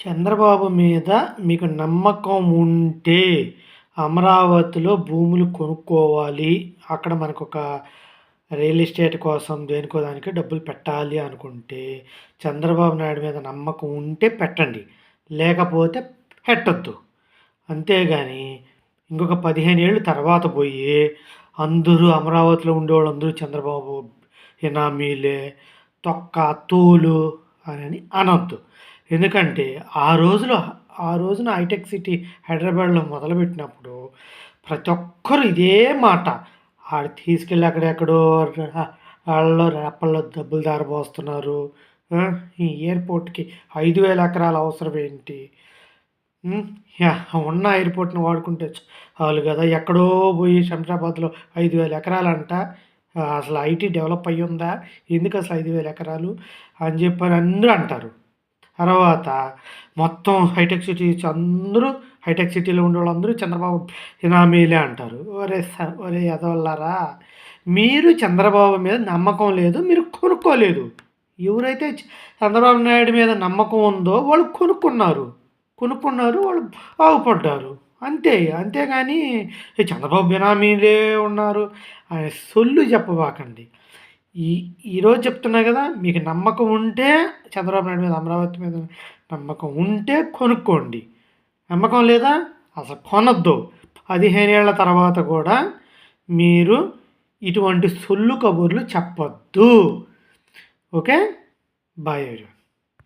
చంద్రబాబు మీద మీకు నమ్మకం ఉంటే, అమరావతిలో భూములు కొనుక్కోవాలి. అక్కడ మనకొక రియల్ ఎస్టేట్ కోసం దేనికో దానికి డబ్బులు పెట్టాలి అనుకుంటే, చంద్రబాబు నాయుడు మీద నమ్మకం ఉంటే పెట్టండి. లేకపోతే పెట్టొద్దు. అంతేగాని ఇంకొక 15 ఏళ్ళు తర్వాత పోయి అందరూ అమరావతిలో ఉండేవాళ్ళందరూ చంద్రబాబు బినామీలే, తొక్క, తూలు అని అనొద్దు. ఎందుకంటే ఆ రోజున హైటెక్ సిటీ హైదరాబాద్‌లో మొదలుపెట్టినప్పుడు ప్రతి ఒక్కరు ఇదే మాట. ఆడు తీసుకెళ్ళి అక్కడెక్కడో ఆళ్ళలో రేపల్లో డబ్బులు ధారపోస్తున్నారు. ఈ ఎయిర్‌పోర్ట్‌కి 5,000 ఎకరాల అవసరం ఏంటి? ఉన్న ఎయిర్‌పోర్ట్‌ని వాడుకుంటే చాలు గదా! ఎక్కడో పోయి శంషాబాద్‌లో 5,000 ఎకరాలంట. అసలు ఐటీ డెవలప్ అయ్యుందా? ఎందుకసలు 5,000 ఎకరాలు అని చెప్పని అందరూ అంటారు. తర్వాత మొత్తం హైటెక్ సిటీలో ఉండేవాళ్ళందరూ చంద్రబాబు బినామీలే అంటారు. ఒరేయ్ ఎదవల్లారా! మీరు చంద్రబాబు మీద నమ్మకం లేదు. మీరు కొనుక్కోలేదు. ఎవరైతే చంద్రబాబు నాయుడు మీద నమ్మకం ఉందో వాళ్ళు కొనుక్కున్నారు. వాళ్ళు బాగుపడ్డారు. అంతేగాని చంద్రబాబు బినామీలే ఉన్నారు అనే సొల్లు చెప్పబాకండి. ఈరోజు చెప్తున్నా కదా! మీకు నమ్మకం ఉంటే చంద్రబాబు నాయుడు మీద, అమరావతి మీద నమ్మకం ఉంటే కొనుక్కోండి. నమ్మకం లేదా అసలు కొనొద్దు. 15 ఏళ్ల తర్వాత కూడా మీరు ఇటువంటి సొల్లు కబుర్లు చెప్పొద్దు. ఓకే. బాయ్.